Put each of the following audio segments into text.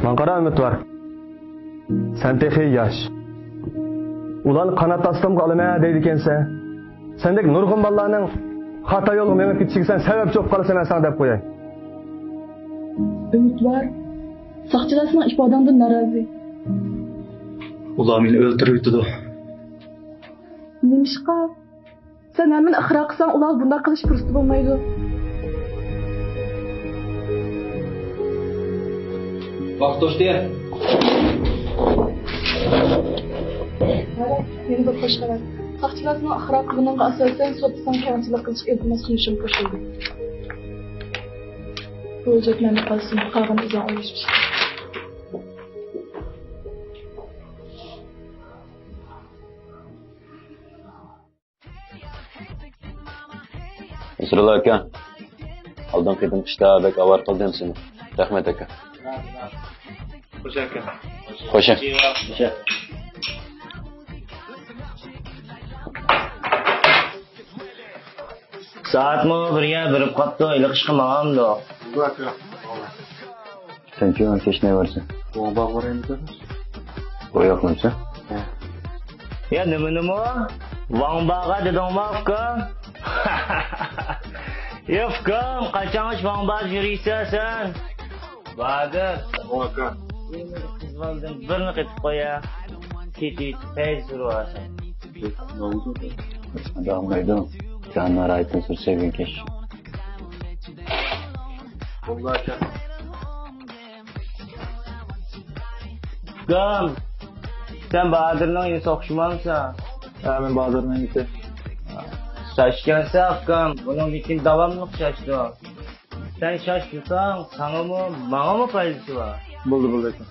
Manqara ümit var. Sen texi yaş. Ulan qanat aslamga olama deydi ekansan. Sendek nurg'un bolalarning xato yo'lga menib ketishga sen sababchi bo'lib qolasan men sana deb qo'yay. Ümit var. Saqchilarning ifodandan norozi. Ular meni o'ldirib yutdi. Nimishqa? Sen hemen ixro qilsang, ular bunday qilish fursati bo'lmaydi. Vaqt diye. Meni bir xo'sh qiladi. Saqchilarning ixro qilganiga asosan sotsan kamchilik qilish iltimos qilishim qo'shildi. Bu hujjatlarni qolsin, qolgan bizga olishmiz. Isrul aka, aldan kedim qishda bek avar qildim seni. Rahmat aka. Xo'sh aka. Xo'sh. Saatmi birga birib qopdi, iliqish qilmaganmi? Sen kim keşne varsın? Bomba var endi. O yok musun? Ya nima? Vangbaga dedingmi ukam? Ya ukam, qachon vangbaga yuriysan sen? Badir. Aka. Qizvaldan birni qetib qo'ya. Ketib, tez survasan. Ne oldu? Adam meydan. Canlar aytın sür sevin keş. Vallahi aka. Ukam, sen Badirning uyini so'qishmansan? Ha, men Bahadır'ın gitti. Şaşkansa ukam, bunun için davamlı şaştı. Sen şaştıysan, sana mı, bana mı faydası var? Buldu aka.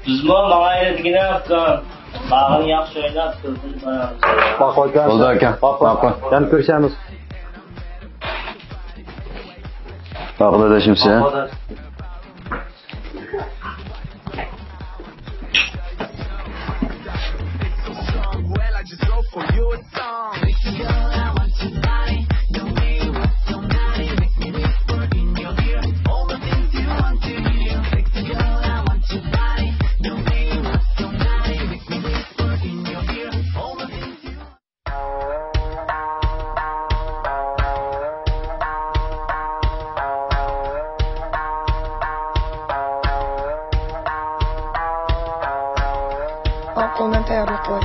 Bizmo mağayretgine yaptım. Bağını yaxşı oynab, kılsın bana. Bak aka. Oldu aka. Bak. Yani görüşemiz. Bakla da şimdi. Aklından tayyorlik var.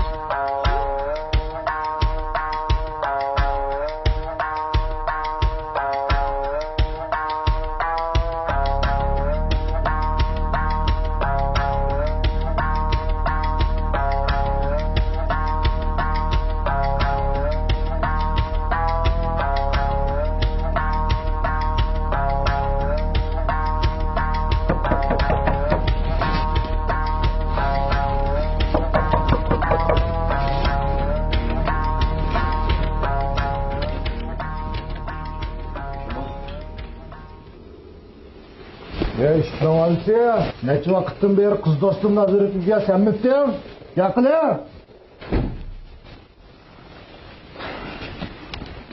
İşte neçe vakittin beri kız dostum nazaretizge sen müftüm? Yakılı.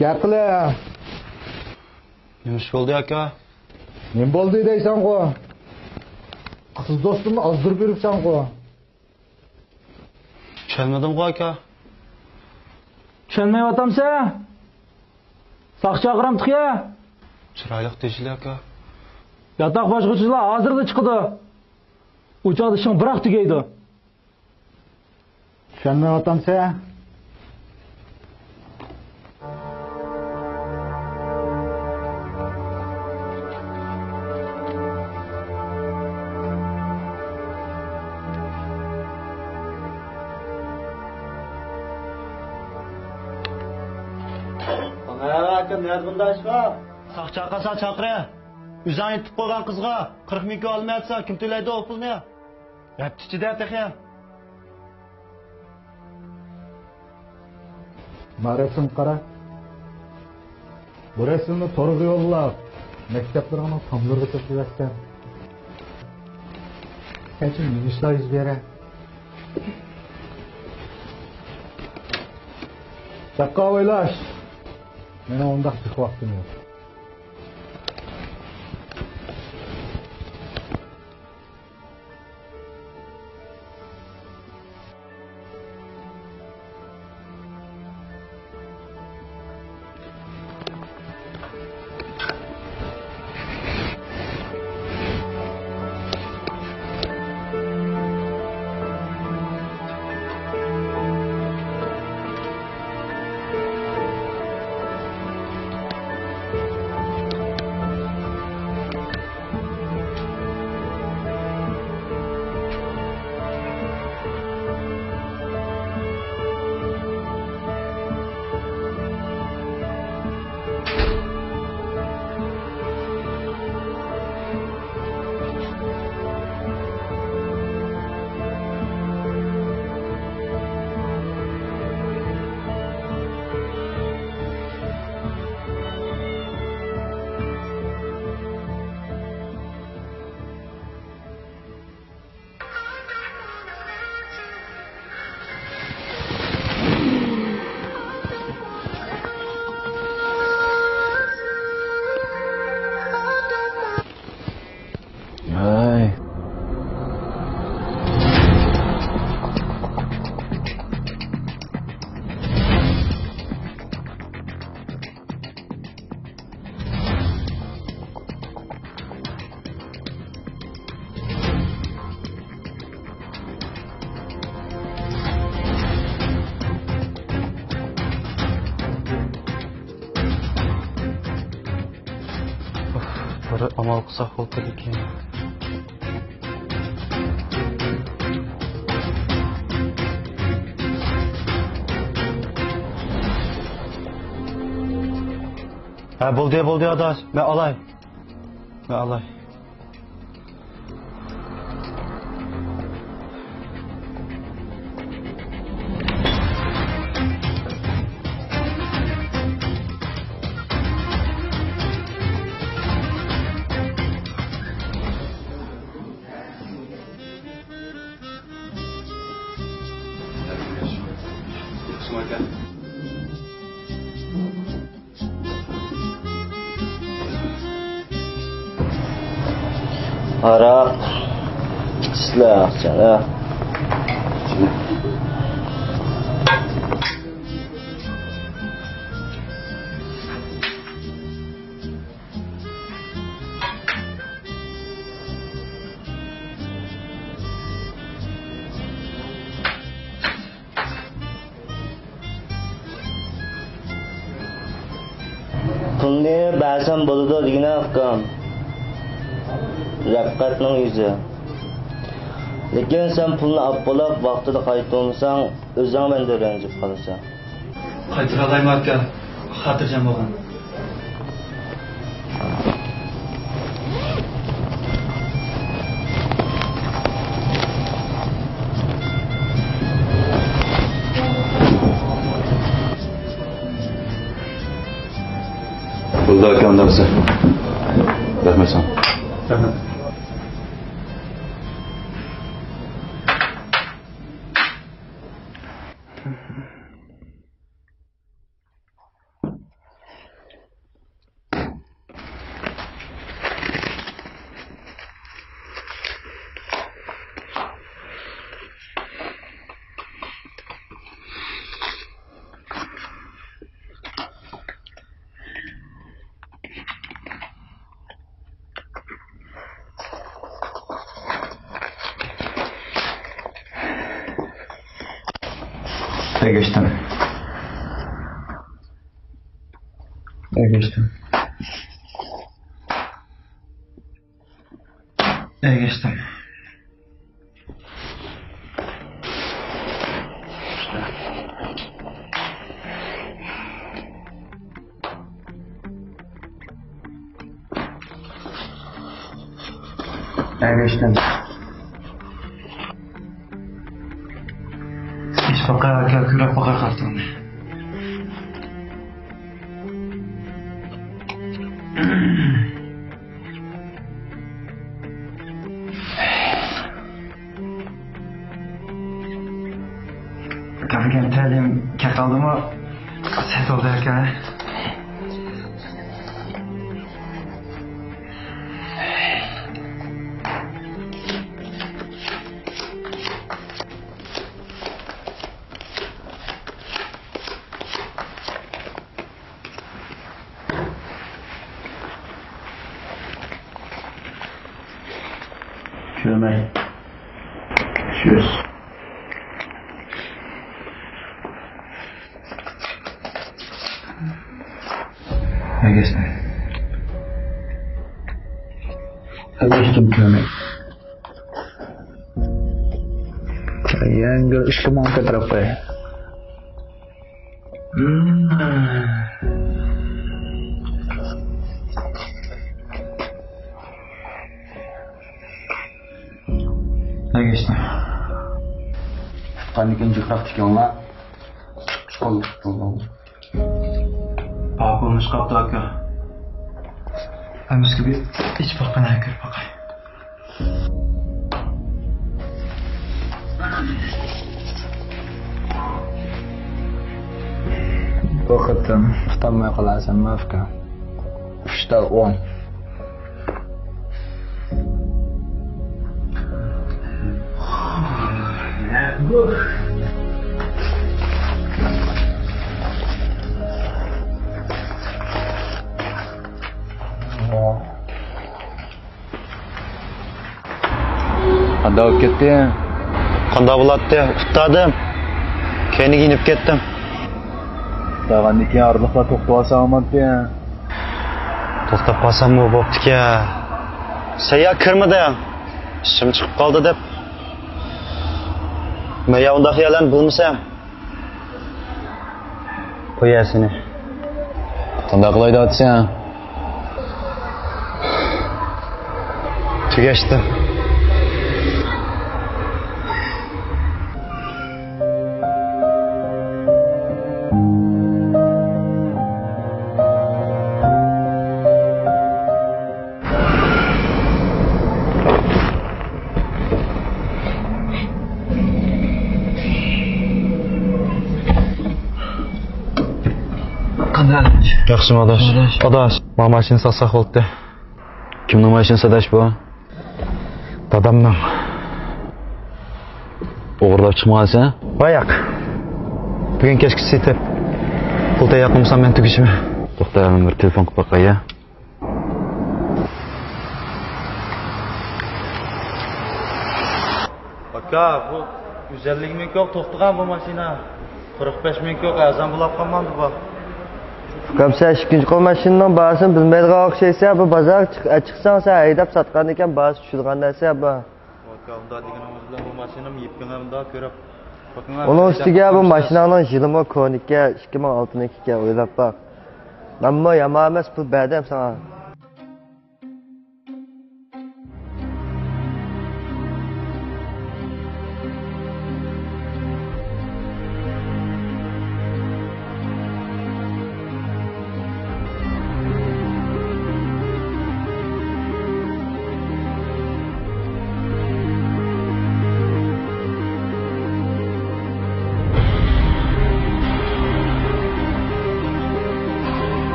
Yakılı. Nemish bo'ldi aka? Ne oldu deysen ko? Kız dostumni azdır beripsan ko? Tushunmadim aka. Tushunmayaptamsan? Saqchi aqiram tiqya. Chiroyli tejili aka. Yatak boshqachilar hozirda chiqdi. Uchoq ishing biroq tugaydi. Tushunmayaptamsan? Aka, niyat bunday chiqar. Saqchi aqasa chaqira. Üzan etib qo'ygan qizga 40 ming olmayapsan, kim to'laydi o pulni? Yaptichida texya. Ma'rifim qara. Bu resimni to'rga yo'llab, maktablarga tomlarga to'playotgan. Hechim nima ishlar yuz beradi? Chaqqa o'ylash. Meni undaq chiq vaqtim yo'q. Bir amal qilsak bo'lib ekan. Ha bo'ldi adaş. Men alay. Arak, silah, canım. Pulni ba'zan bo'ladi degan akam. Rafqatning yuzi. Lekin sen pulni olib bo'lib, vaqtida qaytarmasang, o'zing menda ranjib qolasan. Qaytaralayman aka. Xotirjam bo'ling. Pulda akamda mısın? Rahmetsan. Rahmet. Geçtim. Geçtim. Geçtim. Geçtim. Fakat küre fakat kalktım. Kapıken terliğim kekaldı mı set oldu erken. Kömey. Şöz. Ne geçti? Ne geçtim kömey? Yang ışkı mantı tarafı. Ne geçti? Panik önce praktik onunla çıkalım. Balkonmuş kaptı aka. Hemiş gibi hiç bakın herkes bakay. Vakıtım tutamaya kalarsan mafka. 3'te 10. Qanday olib ketding? Qanday bo'ladi? Uxtadim. Keyin giyinib ketdim. Tag'andan keyin orliqqa to'xtab olsam-ku. To'xtab qolsam-mu bo'pti-ku. Sayya kirmidi. Ishim chiqib qoldi deb. Men ya unda xiyollan bilmasam. Qo'yasini. Qanday qilaydi otsan? Tugashdi. Yaxshimi adash? Adash, men mashina saqsaq bo'ldi. Kimning mashinasi adash bu? Dadamning. O'g'irlab chiqmasin? Voyaq. Bugun kechki setib. Pulda yaqinsan men tugishmi? To'xta, men bir telefon qilib boqay. Aka, bu 150 ming yo'q to'xtagan bu mashina. 45 ming yo'q azam bulab qolmadi bu. Kapsa ikkinchi qo'l mashinaning bahasini bilmaydigan o'xshaysa, bu bozor chiqsang sen haydab sotgan ekan, bahasi tushirgan narsa bu. Aka, unda deganimiz bilan bu mashinam yipganimda ko'rib. Uning ustiga bu mashinaning yilimi ko'nikka 2006-ga o'ylab baq. Ammo yomon emas, pul berdim sana.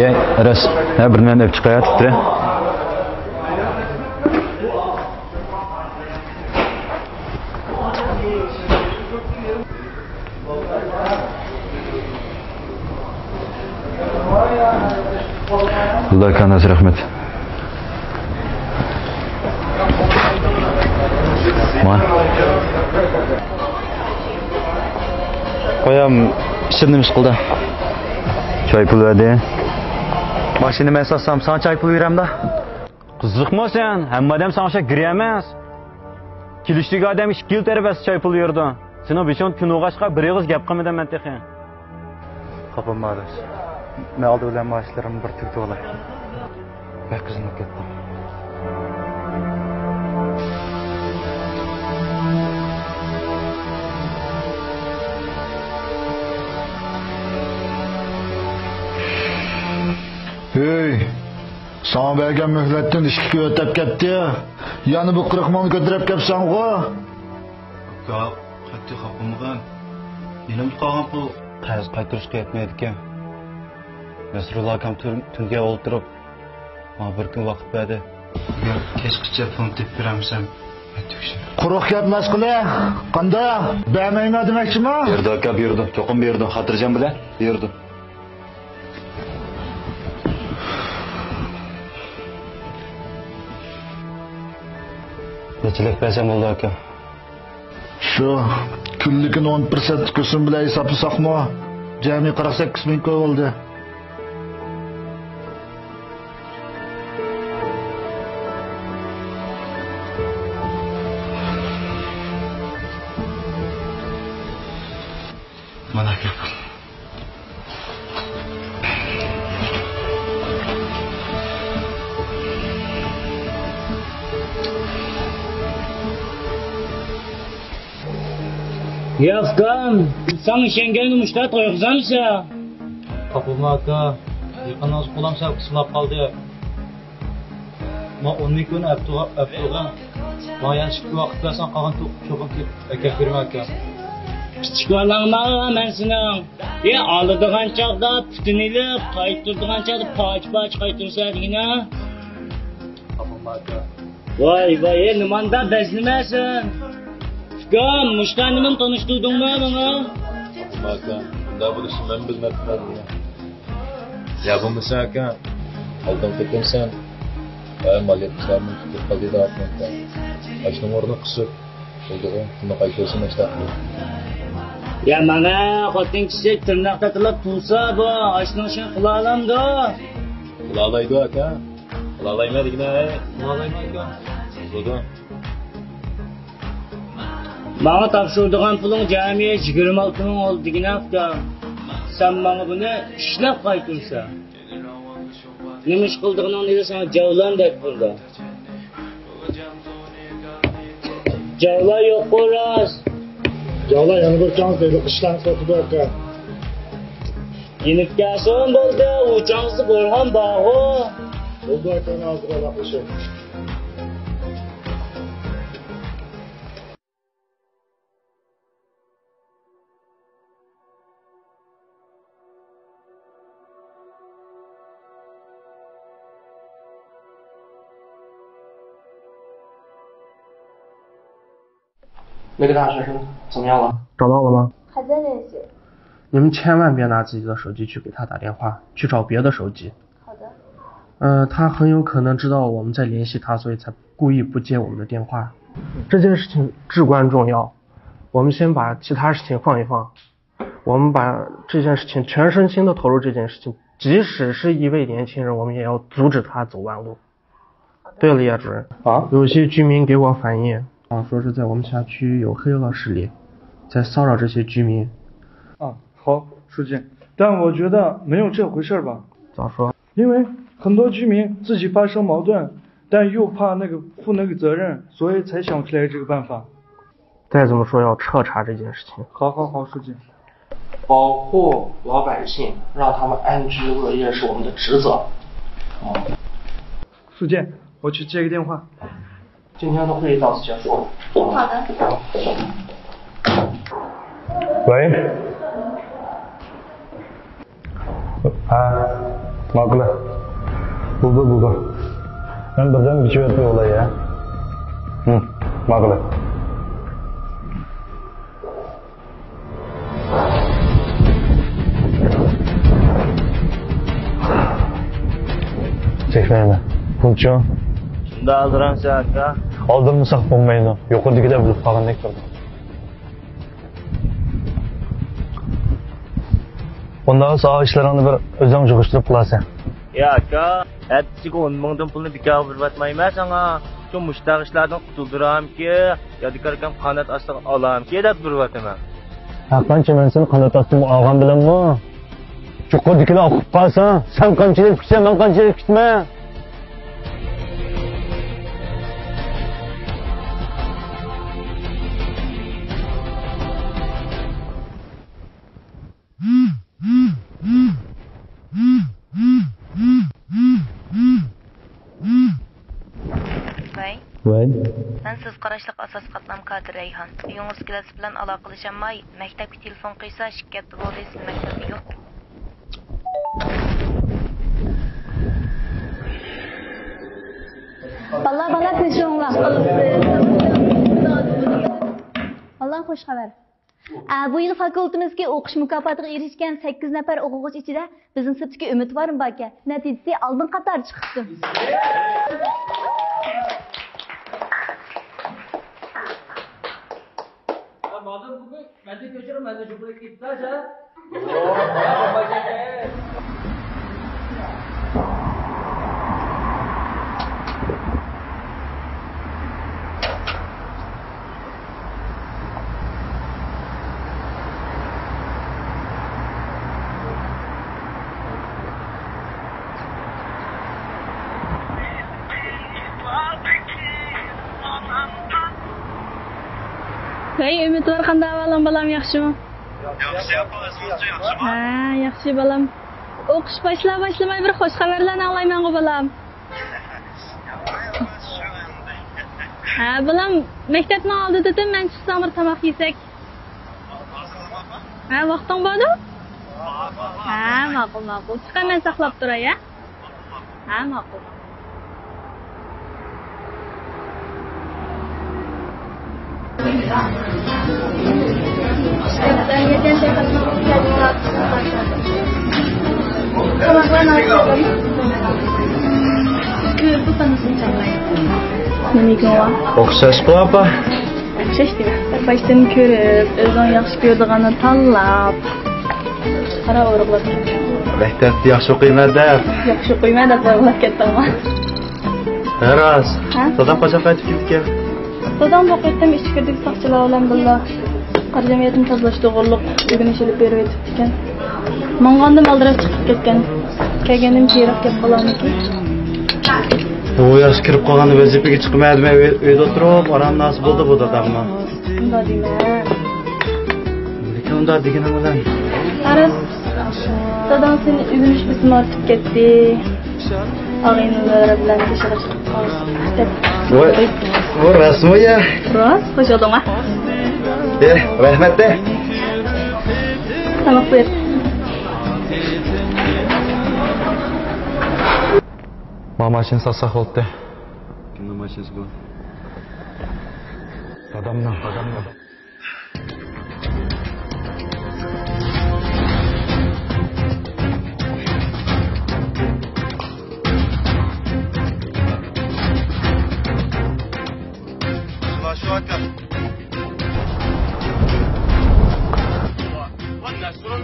Ye, Aras, bir men deb chiqayotibdi. Xudo kanasi rahmat. Qo'yam, ishimni ish qildi. Choy pul berdi. Mashinani men sotsam, sana choy pul beramda. Qiziqma sen, hammadan sana o'sha gir emas. Kelishdagi odam 2 yil tarafasi choy pul berdi. Seni beshon kun o'g'ashqa bir og'iz gap qilmadim men texin. Qopilmadiz. Men oldi bilan mashinalarimni bir turtib olay. Ben qizinib ketdim. Hey, sana bergen mühletten işki ötep gitti ya. Yani bu 40 mını götürüp gelsen o. Aka, qattiq xafamgan. Yenim qolgan pul qarz qaytarishga yetmaydi ekan. Nasrulloh akam tunga o'ltirib, mana bir kun vaqt berdi. Agar kechgacha pul tepib beramisan, aytishim. Quruq gapmas qile. Qanday? Bermayman demoqchimi? Berdi aka, berdi. Cho'qim berdi. Xotirjam bilan berdi. Nechilik bersam bo'ldi aka? Şu kunlikini 10% kısım bile hesaplasak mı? Cami 48 bin koy oldu. Mana aka. Yavkan, sen işengen müştat koyuqsansa. Kapılma aka, yıkan az bulamsa kısılap kaldı. Ma 10 gün öptüğüm. Ma yanlış bir vakit versen kalan çoğun ki ekep verme aka. Küçük olanma ben senin. Ya alıdığın çağda pütün ilip, kayıttırdığın çağda paç kayıttırsa yine. Kapılma aka. Vay vay, numanda bezlemesin. Gam, müştanımın tanıştırdın mı bana? Aka, bunda bu işi ben bilmedim ya. Ya bu mesela aka, aldım tekrar sen. Maliyet kısarmış, bir kalıyı da atmakta. Açtım orada kısıp, oldu o, bunu kayıtıyorsun işte. Ya bana katın kişi tırnakta tılıp tulsa bu, açtığın şey kılalamdı. Kılalaydı aka, kılalaymadı yine, kılalayma aka. Oldu. Bana tapşırdığın pulun camiye 26 bin oldu yine hafta. Sen bana bunu işlep kaytırsa. Neymiş kıldığının dedi sana cavlan dedi burada. Cavla yok Boraz. Cağla yanı bir şans dedi, kıştan satıdı aka. Yenip gelsin oldu, uçağısı Borhan bağı. Oldu aka, nazır alakışı.那个大学生怎么样了？找到了吗？还在联系。你们千万别拿自己的手机去给他打电话，去找别的手机。好的。他很有可能知道我们在联系他，所以才故意不接我们的电话。这件事情至关重要，我们先把其他事情放一放，我们把这件事情全身心的投入这件事情，即使是一位年轻人，我们也要阻止他走弯路。对了，叶主任啊，有些居民给我反映啊，说是在我们辖区有黑恶势力在骚扰这些居民。啊，好，书记，但我觉得没有这回事吧？咋说？因为很多居民自己发生矛盾，但又怕负那个责任，所以才想出来这个办法。再怎么说要彻查这件事情。好，书记。保护老百姓，让他们安居乐业是我们的职责。书记，我去接个电话。今天的会议到此结束。好的。喂。Makul. Buldu. Ben birden bir şey yapıyor olay ya. Makul. verme. Pulchu. Shunda aldiramsa aka. Aldırmasak bo'lmaydi. Yuqoridagida bilib qolgandek turdi. Bundan sağ işlerini bir özün yığıştırıp qilasan. Ya aka, ertasiga 10 mingdan pulni bekor bervatmayman sana. Shu mushtaq ishlardan qutuldiramki, yodikorkam qanot ostiga olamki deb bervataman. Qancha men seni qanot ostimga olgan bilanmi? Yuqoridagilar o'qib qolsa, sen qanchalik kutsan, men qanchalik kutman. Voy. Men siz qarashliq asos qatlam Kadir Rayhon. Uyingiz kelasi bilan aloqalashamay, maktabga telefon qilsa shikayat bo'ldi, siz maktabda yo'q. Balla tinchinglar. Allah xo'sh xabar. Bu yil fakultetimizga o'qish mukofotiga erishgan 8 nafar o'quvchi ichida bizning sinfdagi Umidvorim bor ekan. Natijasi oldin qator chiqibdi. Madem bugün ben de götürürüm, ben de cumhuriyet iptal ha. Hey, Umidvor qanday ahvoling balam, yaxshimi? Yaxshi, yaxshi. Ha, yaxshi balam. O'qish boshlamay bir xush xabarlarni anglayman-ku balam. Ha, balam, maktabning oldida dedim, men chiqsam bir tomoq yesak. Ha, vaqting bormi? Ha, ma'qul. Chiqaman saqlab turay, ha? Ha, ma'qul. O'xshash apa? O'xshash dema. Bir başdan ko'rib, o'zing yaxshi ko'rdig'ini tanlab. Qara o'rg'lab. Maktabda yaxshi o'qiyman deb. Yaxshi o'qiyman deb o'rg'lab ketdimmi? Haras. Dadam qachon qaytib kelgan? Dadam bu qaytdim ichkirdagi soqchilar bilan birga qarjamiyatni tozalash to'g'riliq o'rganishilib berib o'tibdi ekan. Mong'ondan aldirab chiqib ketgan. Kelganim kerak deb qolamiki. Bu yaxshi kirib qolganda vazifaga chiqmaydim, uyda o'tirib, oram nasib bo'ldi bu dadamni. Unda deyman. Lekin unda deganim bilan Aras, dadam seni o'rganish bilan ortib ketdi. Ağaynılar bilan teşekkür ederim. Bu rasmi ya. Ras, hoş oldun ha. Rahmet de. Tamam buyur. Mamaşin sasak oldu. Kimnin maşinasi bu? Dadamdan. Şu aka.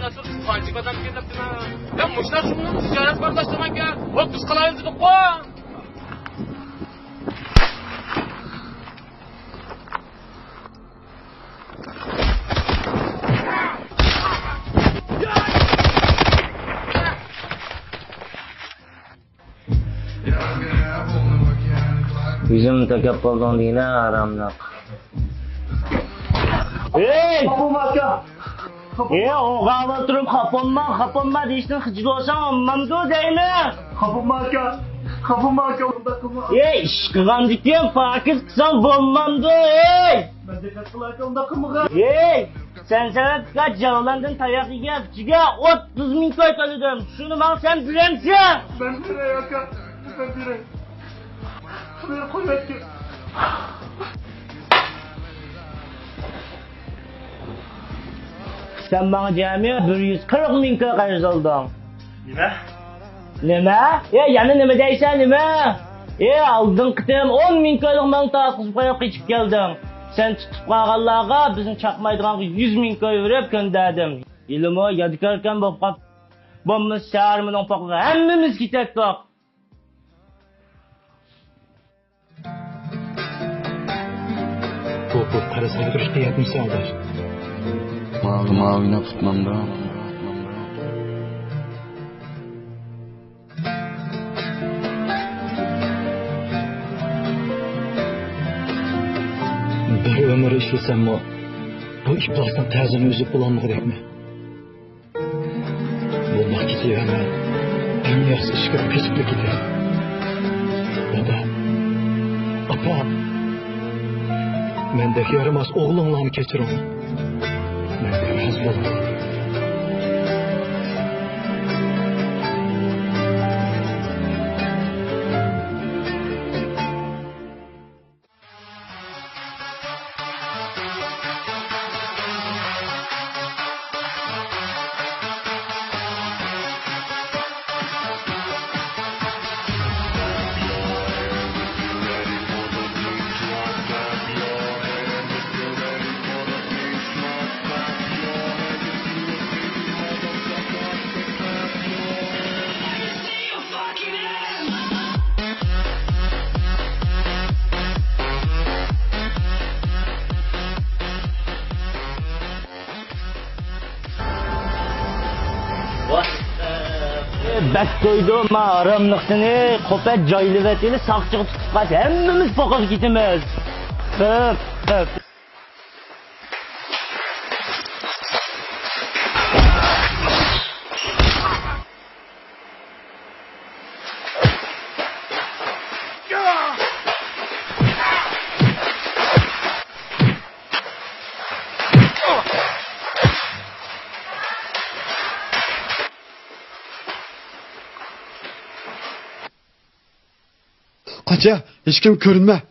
Nasıl fancı adam gelip mi? Ben muşlar şunun ticaret kardeşlerim ki. O kız kalayız bu ko. Yüzüm takıp oldun yine aramda. Hey! Kapılma! Oğlan oturup kapılma deyişten hıcıl olsan olmamdı değil mi? Kapılma! Hey! Şıkıgan dikten fakir kısan olmamdı hey! Ben de kaçılarken kımığa. Hey! Sen kaç yağlandın tayak yiyen 30 bin köy tanıdım. Şunu bana sen bilemsin. Ben bire yaka. Ben bire. Bire koymak ki. Sen bana camiye 140 bin köy karşı oldun. Nime? Nima? Yana nima deysan, nima? Aldın qitim 10 ming ko'yliq ming taqizib qo'yib ketib kelding. Sen tutib qolganlarga bizni chaqmaydigan 100 ming ko'y verib ko'ndadim. Ilmo yadikarkan bo'lib qolib, bo'lmasa sharmining poqiga hammamiz ketdik. Bu qarasay turish deyapmisan, adash? Ma'lumotni tutmamda. Bir ömür işlesem mi? Bu iflasdan təzini üzüb bulanmıqdakmi? Bunlar gidiyorlar. En yaxşı işkir peşikli gidiyor. Baba. Apa. Mendeki yaramaz oğlunlarını keçir onu. Mendeki razı olalım. Bak koydum aramlıqsını, kopet caylıvetini sakçığı tutup kaç. Hemmimiz pokap gitimiz. Hıp hıp. Kaça, hiç kim görünme.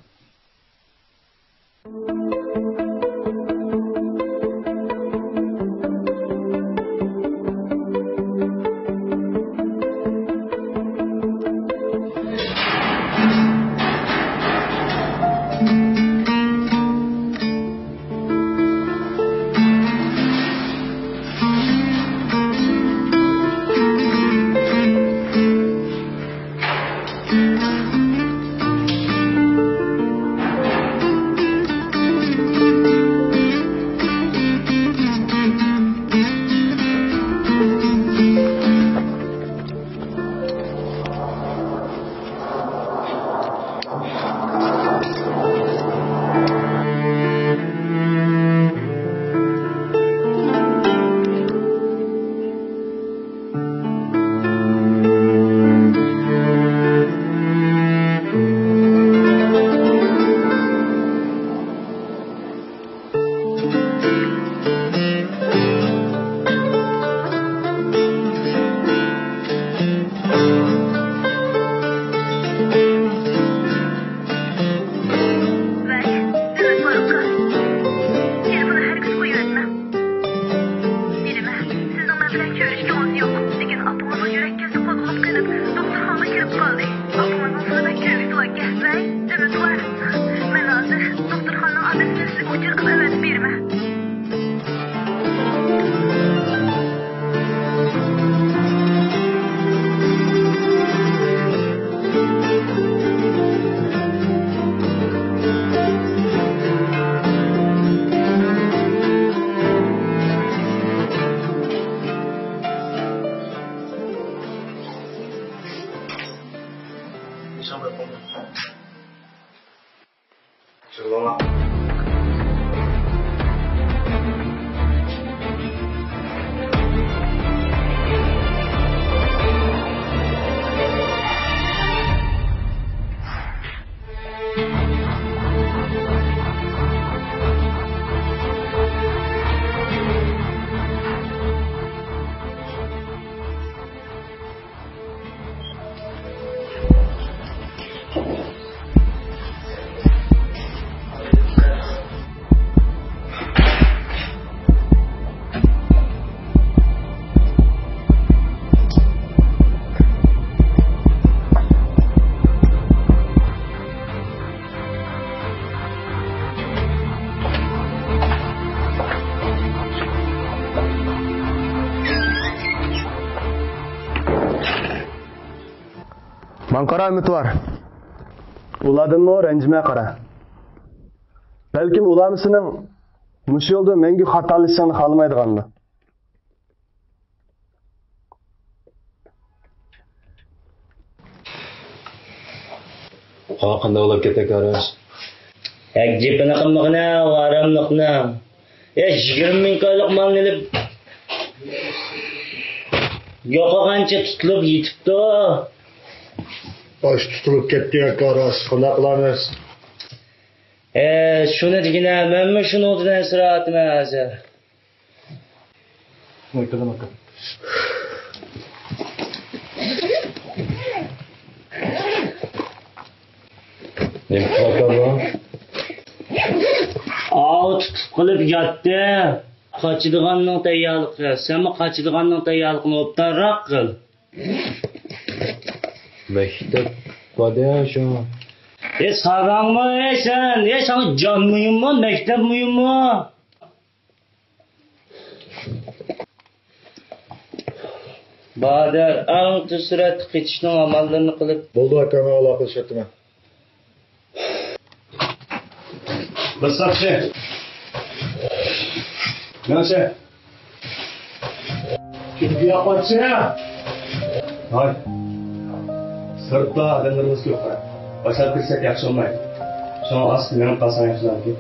Man qara ümit var. Uladın o rencime qara. Belkim ulamısının muş yolda mengü hatalışsanı kalmaydıgandı. Qanday olib ketek Aras? Cepini qilmoqni, varamliqni. 20 ming ko'yliq malni ilib yo'qolgancha tutilib yetibdi. Bosh tutilib ketdi Aras. Qanday qilamiz? Shuni degina, men shuni o'zidan so'rayapman hozir. Mo'yqilamaqa. Ne qilaqaman? Tutib qilib yotdi. Qochadiganning tayyorligi. Senmi qochadiganning tayyorligini o'ptanroq qil. Maktab qada shu. Sarangmi sen? Sana jon muhimmi, maktab muhimmi? Badar, eng tezroq ketishning amallarini qilib. Bo'ldi akama aloqashatma. Basakçı. Nasıl? Kim yapmadı ya? Hayır. Sırtla adamlarımız yok. Başa kırsak yaxşı olmaydı. Sonra aslında benim kalsan yapacağım ki.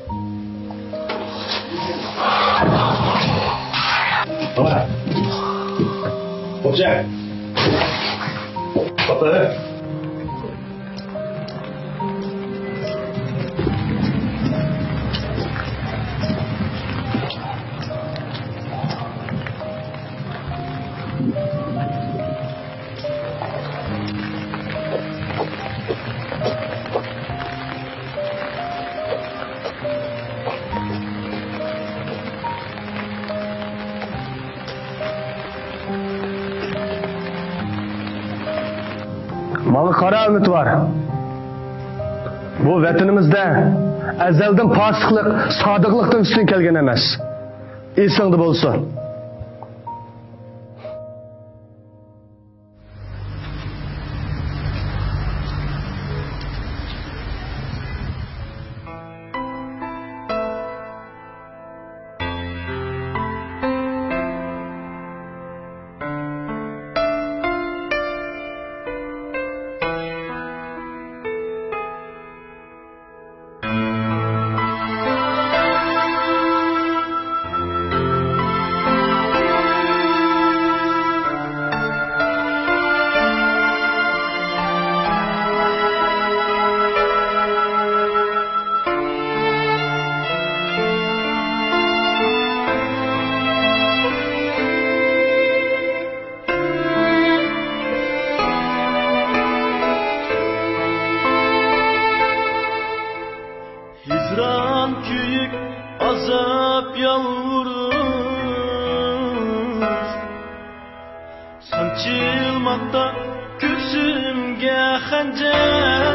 Tamam. Hoca. Kapı. Malı kara ümit var. Bu vatanimizde ezelden pasıklık, sadıklıktan üstün kelgen emez. İlsindi bolsun. Hicran köyük azap yağmurur Sancılmakta göğsümge xancar